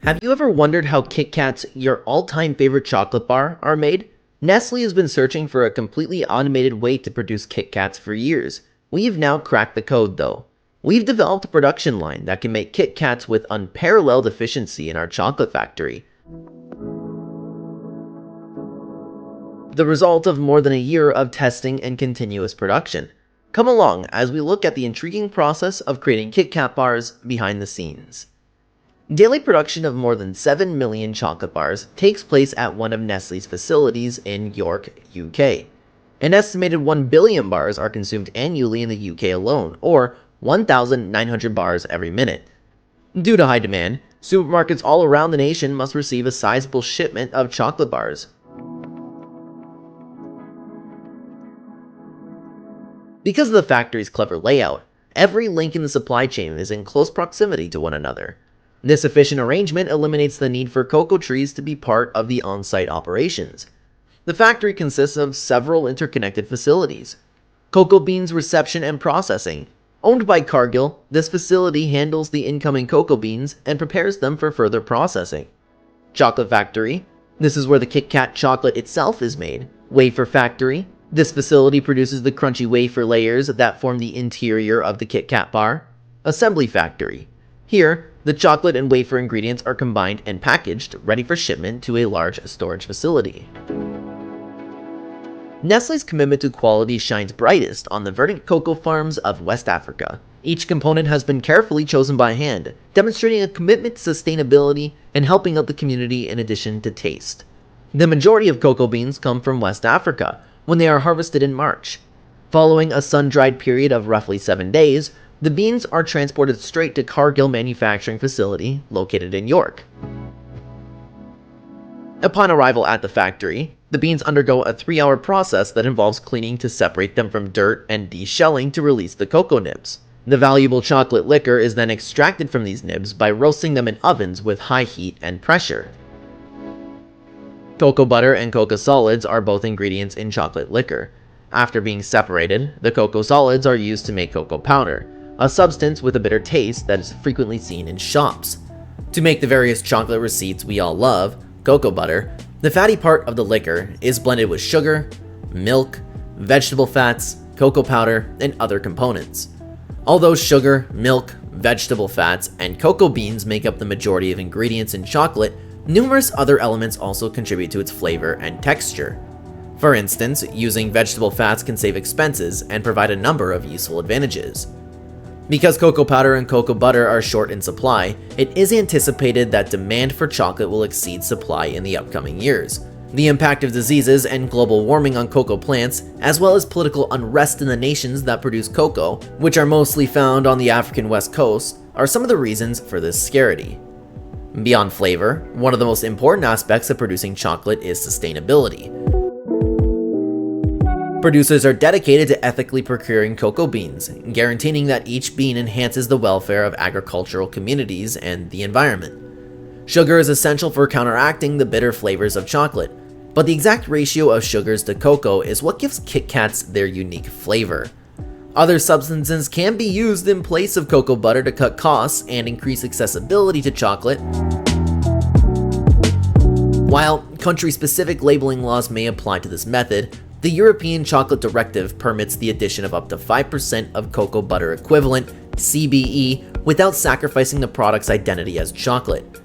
Have you ever wondered how Kit Kats, your all-time favorite chocolate bar, are made? Nestle has been searching for a completely automated way to produce Kit Kats for years. We've now cracked the code, though. We've developed a production line that can make Kit Kats with unparalleled efficiency in our chocolate factory. The result of more than a year of testing and continuous production. Come along as we look at the intriguing process of creating Kit Kat bars behind the scenes. Daily production of more than 7 million chocolate bars takes place at one of Nestle's facilities in York, UK. An estimated 1 billion bars are consumed annually in the UK alone, or 1,900 bars every minute. Due to high demand, supermarkets all around the nation must receive a sizable shipment of chocolate bars. Because of the factory's clever layout, every link in the supply chain is in close proximity to one another. This efficient arrangement eliminates the need for cocoa trees to be part of the on-site operations. The factory consists of several interconnected facilities. Cocoa beans reception and processing. Owned by Cargill, this facility handles the incoming cocoa beans and prepares them for further processing. Chocolate factory. This is where the Kit Kat chocolate itself is made. Wafer factory. This facility produces the crunchy wafer layers that form the interior of the Kit Kat bar. Assembly factory. Here, the chocolate and wafer ingredients are combined and packaged, ready for shipment to a large storage facility. Nestle's commitment to quality shines brightest on the verdant cocoa farms of West Africa. Each component has been carefully chosen by hand, demonstrating a commitment to sustainability and helping out the community in addition to taste. The majority of cocoa beans come from West Africa, when they are harvested in March. Following a sun-dried period of roughly 7 days, the beans are transported straight to Cargill manufacturing facility located in York. Upon arrival at the factory, the beans undergo a 3-hour process that involves cleaning to separate them from dirt and deshelling to release the cocoa nibs. The valuable chocolate liquor is then extracted from these nibs by roasting them in ovens with high heat and pressure. Cocoa butter and cocoa solids are both ingredients in chocolate liquor. After being separated, the cocoa solids are used to make cocoa powder, a substance with a bitter taste that is frequently seen in shops. To make the various chocolate receipts we all love, cocoa butter, the fatty part of the liquor is blended with sugar, milk, vegetable fats, cocoa powder, and other components. Although sugar, milk, vegetable fats, and cocoa beans make up the majority of ingredients in chocolate, numerous other elements also contribute to its flavor and texture. For instance, using vegetable fats can save expenses and provide a number of useful advantages. Because cocoa powder and cocoa butter are short in supply, it is anticipated that demand for chocolate will exceed supply in the upcoming years. The impact of diseases and global warming on cocoa plants, as well as political unrest in the nations that produce cocoa, which are mostly found on the African West Coast, are some of the reasons for this scarcity. Beyond flavor, one of the most important aspects of producing chocolate is sustainability. Producers are dedicated to ethically procuring cocoa beans, guaranteeing that each bean enhances the welfare of agricultural communities and the environment. Sugar is essential for counteracting the bitter flavors of chocolate, but the exact ratio of sugars to cocoa is what gives Kit Kats their unique flavor. Other substances can be used in place of cocoa butter to cut costs and increase accessibility to chocolate. While country-specific labeling laws may apply to this method, the European Chocolate Directive permits the addition of up to 5% of cocoa butter equivalent, CBE, without sacrificing the product's identity as chocolate.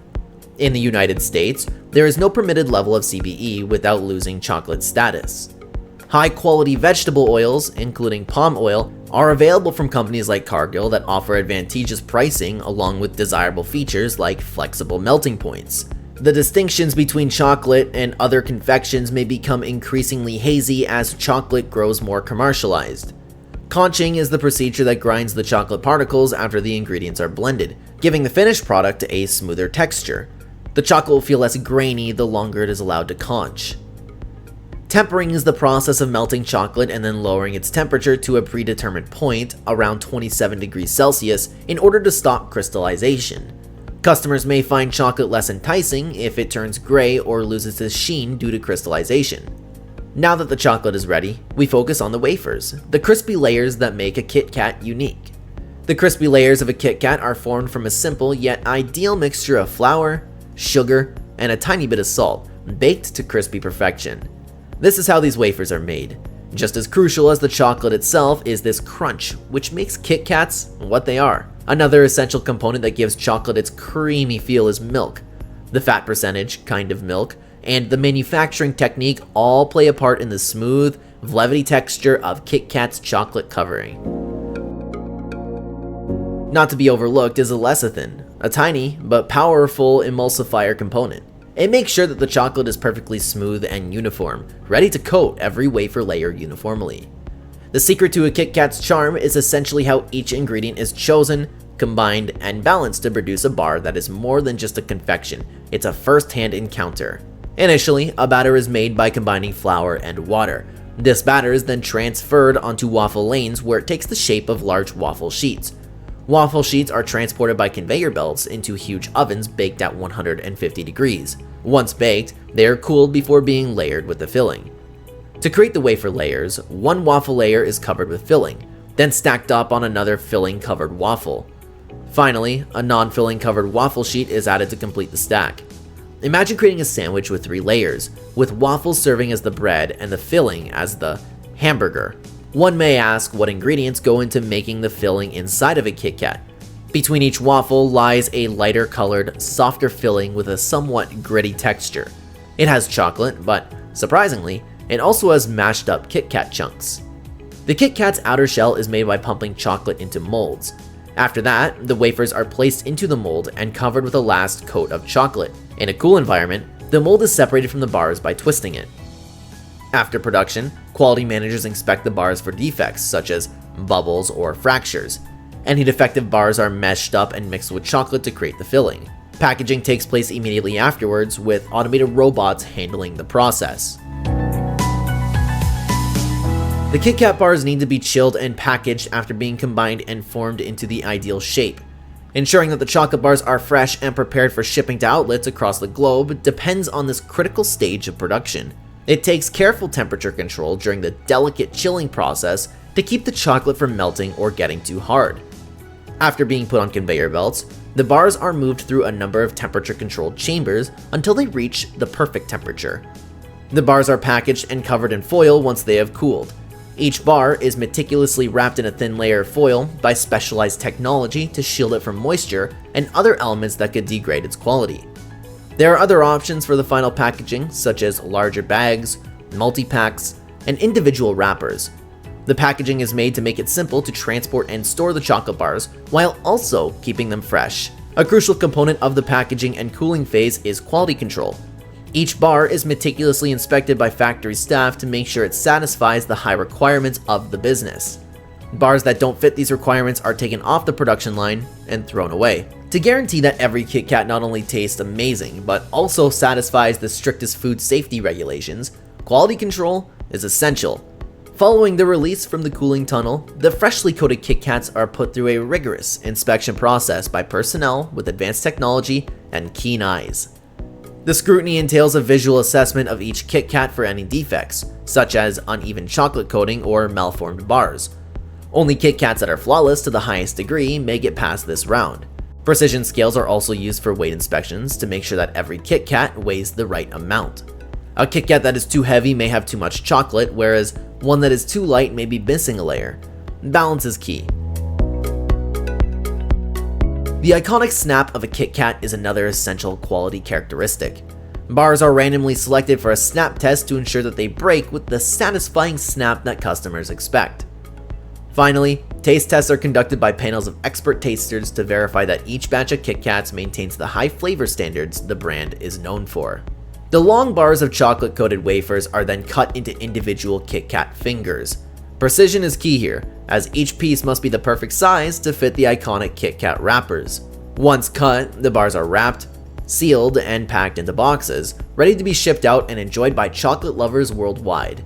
In the United States, there is no permitted level of CBE without losing chocolate status. High-quality vegetable oils, including palm oil, are available from companies like Cargill that offer advantageous pricing along with desirable features like flexible melting points. The distinctions between chocolate and other confections may become increasingly hazy as chocolate grows more commercialized. Conching is the procedure that grinds the chocolate particles after the ingredients are blended, giving the finished product a smoother texture. The chocolate will feel less grainy the longer it is allowed to conch. Tempering is the process of melting chocolate and then lowering its temperature to a predetermined point, around 27 degrees Celsius, in order to stop crystallization. Customers may find chocolate less enticing if it turns gray or loses its sheen due to crystallization. Now that the chocolate is ready, we focus on the wafers, the crispy layers that make a Kit Kat unique. The crispy layers of a Kit Kat are formed from a simple yet ideal mixture of flour, sugar, and a tiny bit of salt, baked to crispy perfection. This is how these wafers are made. Just as crucial as the chocolate itself is this crunch, which makes Kit Kats what they are. Another essential component that gives chocolate its creamy feel is milk. The fat percentage, kind of milk, and the manufacturing technique all play a part in the smooth, velvety texture of Kit Kat's chocolate covering. Not to be overlooked is a lecithin, a tiny but powerful emulsifier component. It makes sure that the chocolate is perfectly smooth and uniform, ready to coat every wafer layer uniformly. The secret to a Kit Kat's charm is essentially how each ingredient is chosen, combined, and balanced to produce a bar that is more than just a confection, it's a first-hand encounter. Initially, a batter is made by combining flour and water. This batter is then transferred onto waffle lanes where it takes the shape of large waffle sheets. Waffle sheets are transported by conveyor belts into huge ovens baked at 150 degrees. Once baked, they are cooled before being layered with the filling. To create the wafer layers, one waffle layer is covered with filling, then stacked up on another filling-covered waffle. Finally, a non-filling covered waffle sheet is added to complete the stack. Imagine creating a sandwich with 3 layers, with waffles serving as the bread and the filling as the hamburger. One may ask what ingredients go into making the filling inside of a Kit Kat. Between each waffle lies a lighter colored, softer filling with a somewhat gritty texture. It has chocolate, but surprisingly, it also has mashed up Kit Kat chunks. The Kit Kat's outer shell is made by pumping chocolate into molds. After that, the wafers are placed into the mold and covered with a last coat of chocolate. In a cool environment, the mold is separated from the bars by twisting it. After production, quality managers inspect the bars for defects such as bubbles or fractures. Any defective bars are meshed up and mixed with chocolate to create the filling. Packaging takes place immediately afterwards, with automated robots handling the process. The Kit Kat bars need to be chilled and packaged after being combined and formed into the ideal shape. Ensuring that the chocolate bars are fresh and prepared for shipping to outlets across the globe depends on this critical stage of production. It takes careful temperature control during the delicate chilling process to keep the chocolate from melting or getting too hard. After being put on conveyor belts, the bars are moved through a number of temperature-controlled chambers until they reach the perfect temperature. The bars are packaged and covered in foil once they have cooled. Each bar is meticulously wrapped in a thin layer of foil by specialized technology to shield it from moisture and other elements that could degrade its quality. There are other options for the final packaging, such as larger bags, multi-packs, and individual wrappers. The packaging is made to make it simple to transport and store the chocolate bars while also keeping them fresh. A crucial component of the packaging and cooling phase is quality control. Each bar is meticulously inspected by factory staff to make sure it satisfies the high requirements of the business. Bars that don't fit these requirements are taken off the production line and thrown away. To guarantee that every Kit Kat not only tastes amazing, but also satisfies the strictest food safety regulations, quality control is essential. Following the release from the cooling tunnel, the freshly coated Kit Kats are put through a rigorous inspection process by personnel with advanced technology and keen eyes. The scrutiny entails a visual assessment of each Kit Kat for any defects, such as uneven chocolate coating or malformed bars. Only Kit Kats that are flawless to the highest degree may get past this round. Precision scales are also used for weight inspections to make sure that every Kit Kat weighs the right amount. A Kit Kat that is too heavy may have too much chocolate, whereas one that is too light may be missing a layer. Balance is key. The iconic snap of a Kit Kat is another essential quality characteristic. Bars are randomly selected for a snap test to ensure that they break with the satisfying snap that customers expect. Finally, taste tests are conducted by panels of expert tasters to verify that each batch of Kit Kats maintains the high flavor standards the brand is known for. The long bars of chocolate-coated wafers are then cut into individual Kit Kat fingers. Precision is key here, as each piece must be the perfect size to fit the iconic Kit Kat wrappers. Once cut, the bars are wrapped, sealed, and packed into boxes, ready to be shipped out and enjoyed by chocolate lovers worldwide.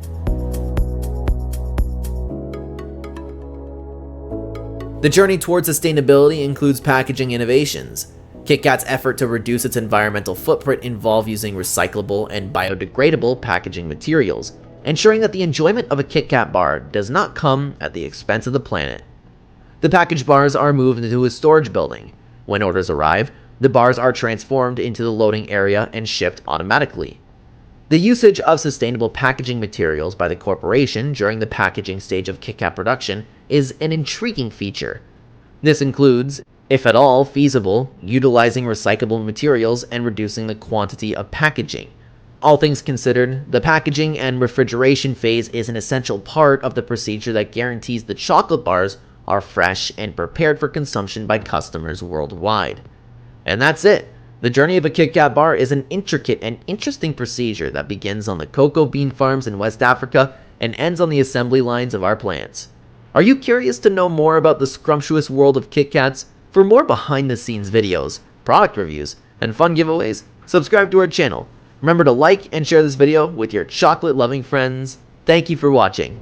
The journey towards sustainability includes packaging innovations. Kit Kat's effort to reduce its environmental footprint involve using recyclable and biodegradable packaging materials, ensuring that the enjoyment of a Kit Kat bar does not come at the expense of the planet. The packaged bars are moved into a storage building. When orders arrive, The bars are transformed into the loading area and shipped automatically. The usage of sustainable packaging materials by the corporation during the packaging stage of KitKat production is an intriguing feature. This includes, if at all feasible, utilizing recyclable materials and reducing the quantity of packaging. All things considered, the packaging and refrigeration phase is an essential part of the procedure that guarantees the chocolate bars are fresh and prepared for consumption by customers worldwide. And that's it. The journey of a KitKat bar is an intricate and interesting procedure that begins on the cocoa bean farms in West Africa and ends on the assembly lines of our plants. Are you curious to know more about the scrumptious world of KitKats? For more behind-the-scenes videos, product reviews, and fun giveaways, subscribe to our channel. Remember to like and share this video with your chocolate-loving friends. Thank you for watching.